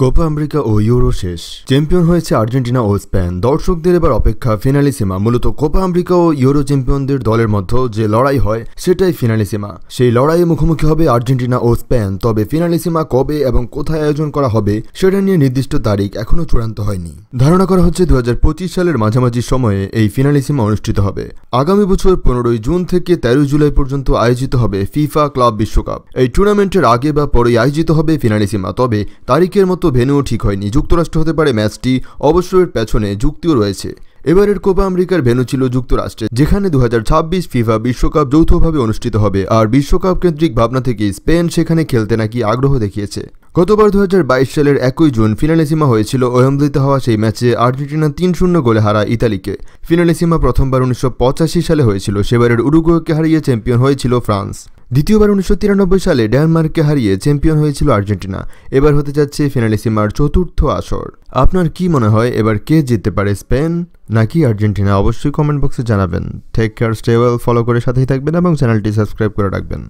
Copa America ও euro শেষ। Champion হয়েছে Argentina ও Spain. দর্শকদের এবার অপেক্ষা ফিনালিসিমা। মূলত কোপা আমেরিকা ও ইউরো চ্যাম্পিয়নদের দলের মধ্যে যে লড়াই হয় সেটাই ফিনালিসিমা। সেই লড়াইয়ে মুখোমুখি হবে আর্জেন্টিনা ও স্পেন। তবে ফিনালিসিমা কবে এবং কোথায় আয়োজন করা হবে সেটা নিয়ে নির্দিষ্ট তারিখ এখনও চূড়ান্ত হয়নি। ধারণা করা হচ্ছে 2025 সালের মাঝামাঝি সময়ে এই ফিনালিসিমা অনুষ্ঠিত হবে। আগামী বছর 15 জুন থেকে 13 জুলাই পর্যন্ত আয়োজিত হবে ফিফা ক্লাব বিশ্বকাপ। এই টুর্নামেন্টের আগে বা পরেই আয়োজিত হবে ফিনালিসিমা। তবে তারিখের মতো ভেন্যুও ঠিক হয়নি। যুক্তরাষ্ট্র হতে পারে ম্যাচটি, অবশ্য এর পেছনে যুক্তিও রয়েছে। এবারের কোপা আমেরিকার ভেন্যু ছিল যুক্তরাষ্ট্রে, যেখানে 2026 ফিফা বিশ্বকাপ যৌথভাবে অনুষ্ঠিত হবে। আর বিশ্বকাপ কেন্দ্রিক ভাবনা থেকে স্পেন সেখানে খেলতে নাকি আগ্রহ দেখিয়েছে। গতবার 2022 সালের 1 জুন ফিনালিসিমা হয়েছিল ওয়েম্বলিতে হওয়া সেই ম্যাচে আর্জেন্টিনা 3-0 গোলে হারায় ইতালিকে। ফিনালিসিমা প্রথমবার 1985 সালে হয়েছিল। সেবারের উরুগুয়েকে হারিয়ে চ্যাম্পিয়ন হয়েছিল ফ্রান্স। দ্বিতীয়বার 1993 সালে ডেনমার্ককে হারিয়ে চ্যাম্পিয়ন হয়েছিল আর্জেন্টিনা। এবার হতে যাচ্ছে ফিনালিসিমার চতুর্থ আসর। আপনার কি মনে হয় এবার কে জিততে পারে, স্পেন নাকি আর্জেন্টিনা? অবশ্যই কমেন্ট বক্সে জানাবেন। Take care, stay well, follow করে সাথেই থাকবেন এবং চ্যানেলটি সাবস্ক্রাইব করে রাখবেন।